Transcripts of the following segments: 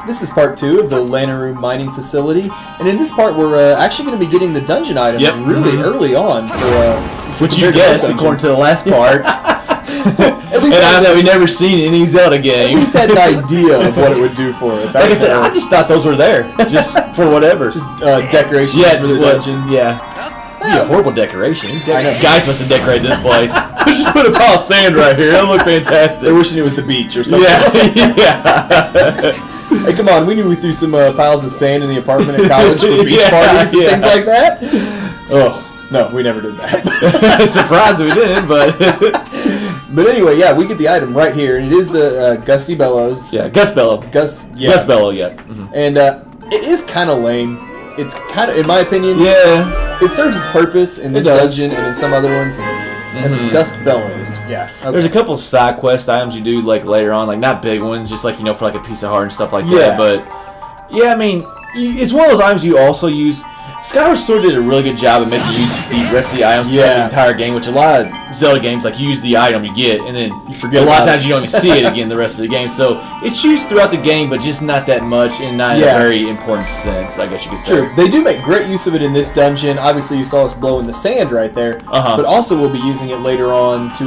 this is part 2 of the Lanayru mining facility, and in this part we're actually going to be getting the dungeon item really early on. Which you guessed, according to the last part. At least we've never seen any Zelda game. At least had an idea of what it would do for us. Like I said, I just thought those were there, just for whatever. Just decorations for the dungeon. Yeah. It'd be a horrible decoration. Guys must have decorated this place. We should put a pile of sand right here. It'll look fantastic. They're wishing it was the beach or something. Yeah. Hey, come on. We knew we threw some piles of sand in the apartment at college for beach parties and things like that. Oh, no, we never did that. Surprised we didn't, but... But anyway, yeah, we get the item right here, and it is the Gusty Bellows. Yeah, Gus Bellow. Gus Bellow, yeah. Mm-hmm. And it is kind of lame. It's kind of, in my opinion, it serves its purpose in this dungeon and in some other ones. And Gust Bellows, yeah. Okay. There's a couple side quest items you do like later on, like not big ones, just like for like a piece of heart and stuff like that. But yeah, I mean, it's one of those items you also use. Skyward Sword did a really good job of making you use the rest of the items throughout the entire game, which a lot of Zelda games, like, you use the item you get, and then you forget a lot of times you don't even see it again the rest of the game. So it's used throughout the game, but just not that much, and not in a very important sense, I guess you could say. True. They do make great use of it in this dungeon. Obviously, you saw us blowing the sand right there, but also we'll be using it later on to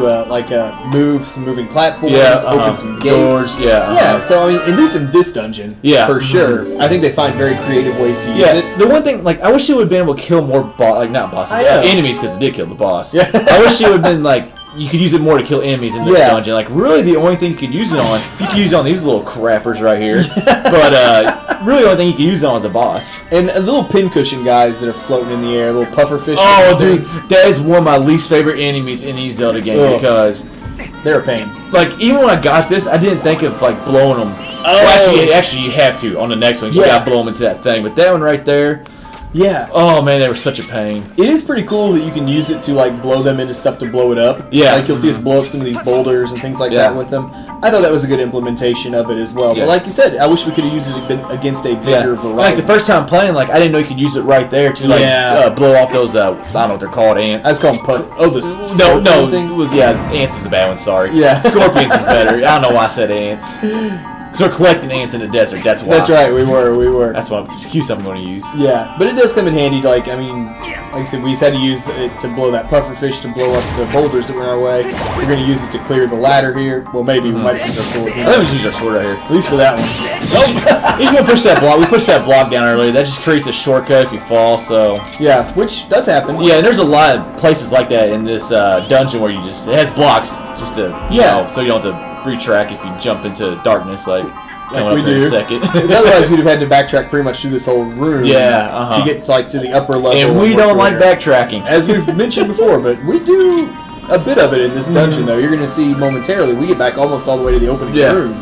move some moving platforms, open some gates. Doors, Yeah, so I mean, at least in this dungeon, for sure, I think they find very creative ways to use it. The one thing, like, I wish it would have been able to kill more not bosses, enemies, because it did kill the boss. Yeah. I wish it would have been like you could use it more to kill enemies in this dungeon. Like, really, the only thing you could use it on, you could use it on these little crappers right here. But really, the only thing you could use it on is a boss. And little pincushion guys that are floating in the air, little puffer fish. Oh, dude, that is one of my least favorite enemies in these Zelda games because they're a pain. Like, even when I got this, I didn't think of like blowing them. Well, actually, you have to on the next one. You gotta blow them into that thing. But that one right there. Yeah. Oh man, they were such a pain. It is pretty cool that you can use it to like blow them into stuff to blow it up. Yeah. Like you'll see us blow up some of these boulders and things like that with them. I thought that was a good implementation of it as well. But like you said, I wish we could have used it against a bigger variety. Like the first time playing, like I didn't know you could use it right there to like blow off those I don't know what they're called, ants. I was calling the things. Ants was the bad one. Sorry. Yeah. Scorpions is better. I don't know why I said ants. Because we're collecting ants in the desert, that's why. That's right, we were. That's what excuse I'm going to use. Yeah, but it does come in handy, like, I mean, like I said, we just had to use it to blow that puffer fish, to blow up the boulders that were in our way. We're going to use it to clear the ladder here. Well, maybe we might use our sword here. I think we should use our sword right here. At least for that one. He's going to push that block. We pushed that block down earlier. That just creates a shortcut if you fall, so... Yeah, which does happen. Yeah, and there's a lot of places like that in this dungeon where you just... It has blocks just to... You know, so you don't have to retrack if you jump into darkness, like we do. Because otherwise we'd have had to backtrack pretty much through this whole room to get to the upper level. And we don't like backtracking. As we've mentioned before, but we do a bit of it in this dungeon, though. You're going to see momentarily, we get back almost all the way to the opening room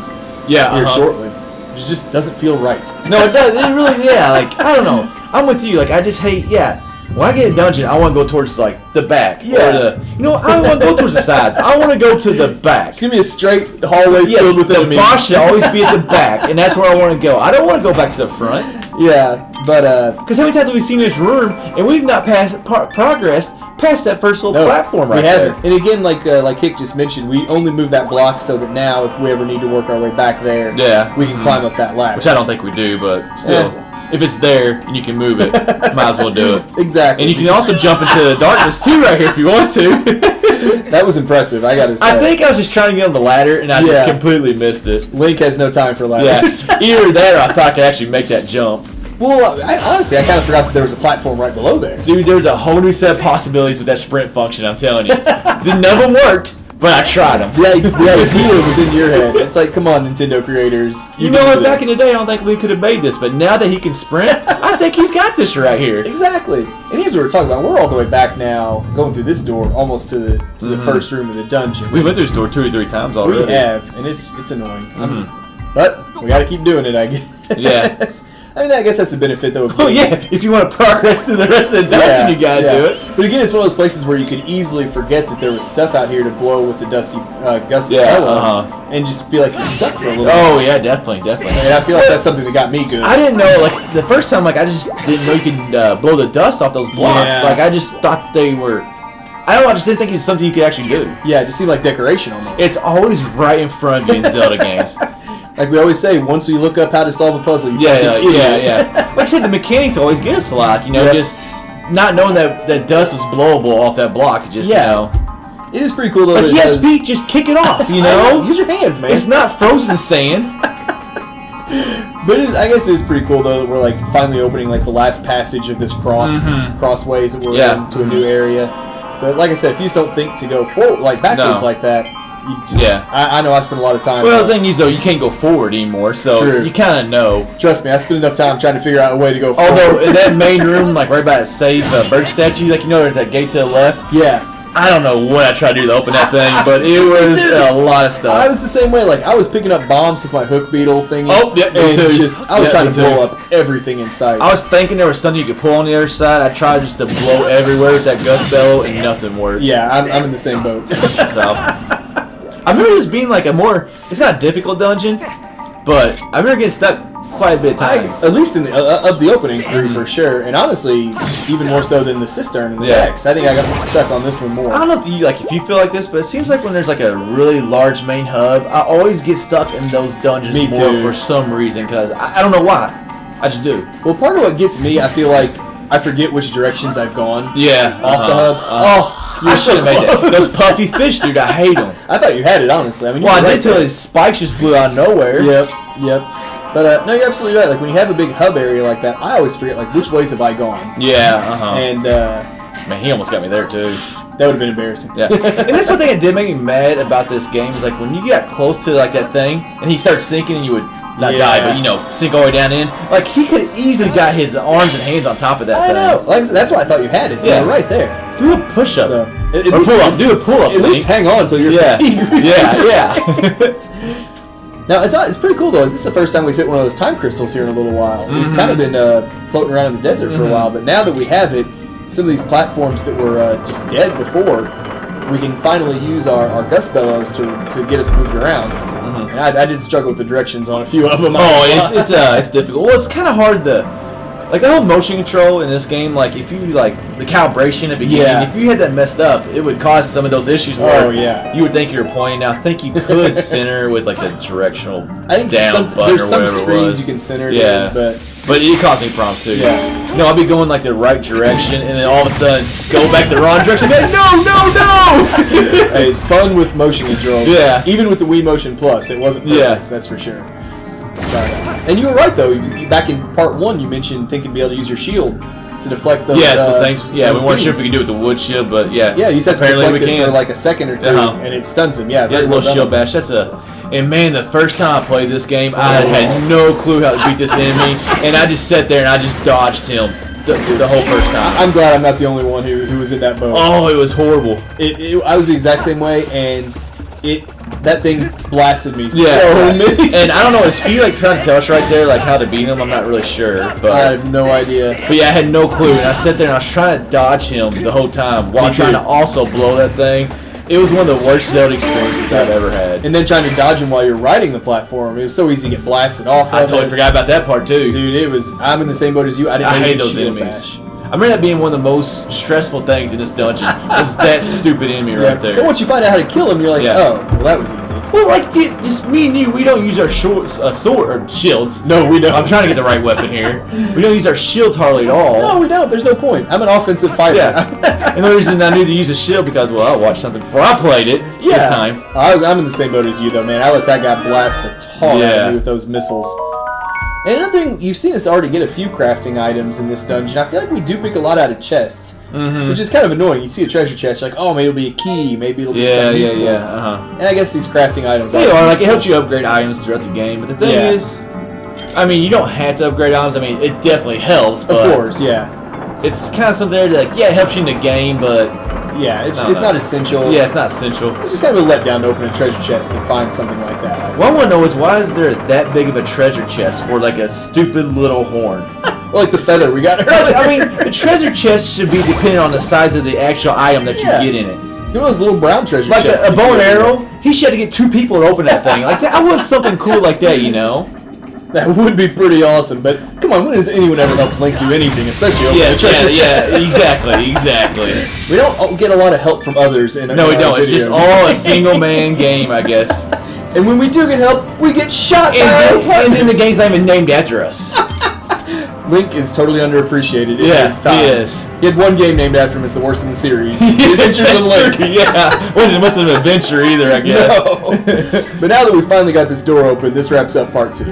here shortly. It just doesn't feel right. No, it does. It really, like, I don't know. I'm with you. Like, I just hate, when I get a dungeon, I want to go towards, like, the back. Yeah. Or I don't want to go towards the sides. I want to go to the back. It's going to be a straight hallway filled with enemies. The boss should always be at the back, and that's where I want to go. I don't want to go back to the front. Yeah, but... Because how many times have we seen this room, and we've not progressed past that first little platform right there? We haven't. And again, like Hick just mentioned, we only moved that block so that now, if we ever need to work our way back there, we can climb up that ladder. Which I don't think we do, but still... If it's there and you can move it, might as well do it. Exactly. And you can also jump into the darkness too right here if you want to. That was impressive, I gotta say. I think I was just trying to get on the ladder and I just completely missed it. Link has no time for ladders. Yeah. Either that or I thought I could actually make that jump. Well, honestly, I kind of forgot that there was a platform right below there. Dude, there's a whole new set of possibilities with that sprint function, I'm telling you. None of them worked. But I tried them. The idea was in your head. It's like, come on, Nintendo creators. You know what? Back in the day, I don't think Link could have made this. But now that he can sprint, I think he's got this right here. Exactly. And here's what we're talking about. We're all the way back now, going through this door, almost to the first room of the dungeon. We went through this door 2 or 3 times already. We have, and it's annoying. But we got to keep doing it, I guess. Yeah. I mean, I guess that's a benefit, though. Oh, yeah. If you want to progress through the rest of the dungeon, you got to do it. But again, it's one of those places where you could easily forget that there was stuff out here to blow with the gusty bellows and just feel like you're stuck for a little bit. Oh, yeah, definitely. And I feel like that's something that got me good. I didn't know, like, the first time, like, I just didn't know you could blow the dust off those blocks. Yeah. Like, I just thought they were... I just didn't think it was something you could actually do. Yeah, it just seemed like decoration almost. It's always right in front of you in Zelda games. Like we always say, once you look up how to solve a puzzle, you fucking idiot. yeah. Like I said, the mechanics always get us a lot. You know, just not knowing that dust was blowable off that block. Just you know. It is pretty cool though. Like he has feet, just kick it off. You know, use your hands, man. It's not frozen sand. But I guess it is pretty cool though that we're like finally opening like the last passage of this crossways that we're into a new area. But like I said, if you just don't think to go forward, like backwards like that, you just, I know I spend a lot of time. Well, the thing is though, you can't go forward anymore, so you kind of know. Trust me, I spend enough time trying to figure out a way to go forward. Although in that main room, like right by that save bird statue, like you know, there's that gate to the left. Yeah. I don't know what I tried to do to open that thing, but it was a lot of stuff. I was the same way. Like I was picking up bombs with my hook beetle thingy. Oh, yeah, me too. I was trying to blow up everything in sight. I was thinking there was something you could pull on the other side. I tried just to blow everywhere with that gust bellow, and nothing worked. Yeah, I'm in the same boat. So I remember this being like a more. It's not a difficult dungeon, but I remember getting stuck quite a bit of time. At least in the of the opening three for sure, and honestly, even more so than the cistern and the next. I think I got stuck on this one more. I don't know if you feel like this, but it seems like when there's like a really large main hub, I always get stuck in those dungeons more for some reason, because I don't know why. I just do. Well, part of what gets me, I feel like I forget which directions I've gone. Off the hub. I should have made that. Those puffy fish, dude, I hate them. I thought you had it, honestly. I mean, I did till his spikes just blew out of nowhere. Yep. But no, you're absolutely right. Like when you have a big hub area like that, I always forget like which ways have I gone. And man, he almost got me there too. That would have been embarrassing. Yeah. And that's one thing that did make me mad about this game is like when you got close to like that thing and he starts sinking and you would not die, but you know, sink all the way down in. Like he could have easily got his arms and hands on top of that thing. I know. Like that's why I thought you had it. Yeah, right there. Do a push-up. So, or pull-up. Do a pull-up. At least hang on until you're fatigued. Yeah. Now, it's pretty cool, though. This is the first time we've hit one of those time crystals here in a little while. We've kind of been floating around in the desert for a while, but now that we have it, some of these platforms that were just dead before, we can finally use our gust bellows to get us moved around. And I did struggle with the directions on a few of them. It's difficult. Well, it's kind of hard to... Like, the whole motion control in this game, like, if you, like, the calibration at the beginning, if you had that messed up, it would cause some of those issues where you would think you were pointing. Now, I think you could center with, like, the directional down button there's some or whatever screens you can center it, but it caused me problems, too. You know, I'll be going, like, the right direction, and then all of a sudden, go back the wrong direction, and go, no! Hey, fun with motion controls. Yeah. Even with the Wii Motion Plus, it wasn't perfect, that's for sure. And you were right, though. Back in part 1, you mentioned thinking to be able to use your shield to deflect those. Those things. Yeah, we weren't sure if we could do it with the wood shield, but yeah. Yeah, you said to deflect it for like a second or two, and it stuns him. Yeah, very little shield bash. And man, the first time I played this game, I had no clue how to beat this enemy, and I just sat there and I just dodged him the whole first time. I'm glad I'm not the only one who was in that boat. Oh, it was horrible. I was the exact same way, and that thing blasted me so many. And I don't know, is he like trying to tell us right there like how to beat him? I'm not really sure. But I have no idea. But yeah, I had no clue, and I sat there and I was trying to dodge him the whole time while trying to also blow that thing. It was one of the worst Zelda experiences I've ever had. And then trying to dodge him while you're riding the platform. It was so easy to get blasted off. I totally forgot about that part too. Dude, I'm in the same boat as you. I hate those enemies. I remember that being one of the most stressful things in this dungeon. Is that stupid enemy right there. But once you find out how to kill him, you're like, oh, well, that was easy. Well, like, just me and you, we don't use our sword or shields. No, we don't. I'm trying to get the right weapon here. We don't use our shields hardly at all. No, we don't. There's no point. I'm an offensive fighter. Yeah. And the reason I knew to use a shield because, well, I watched something before I played it this time. I'm in the same boat as you, though, man. I let that guy blast the tar out of me with those missiles. And another thing, you've seen us already get a few crafting items in this dungeon. I feel like we do pick a lot out of chests, which is kind of annoying. You see a treasure chest, you're like, oh, maybe it'll be a key, maybe it'll be something useful. And I guess these crafting items like it helps you upgrade items throughout the game. But the thing is, I mean, you don't have to upgrade items. I mean, it definitely helps. But of course, it's kind of something there that, it helps you in the game, but... Yeah, it's not essential. Yeah, it's not essential. It's just kind of a letdown to open a treasure chest and find something like that. What I want to know is why is there that big of a treasure chest for like a stupid little horn? Well, like the feather we got earlier. I mean, the treasure chest should be dependent on the size of the actual item that you get in it. You know those little brown treasure chests? Like a bow and arrow, he should have to get 2 people to open that thing. Like that, I want something cool like that, you know? That would be pretty awesome, but come on, when has anyone ever helped Link do anything, especially open a treasure chest? Exactly. We don't get a lot of help from others in No, we don't. It's just all a single-man game, I guess. And when we do get help, we get shot by our own And then the partners. game's not even named after us. Link is totally underappreciated in Yeah, his time. he is. He had one game named after him. It's the worst in the series. The Yeah, Adventures of Link. Yeah, wasn't much of an adventure either, I guess. No. But now that we finally got this door open, this wraps up part 2.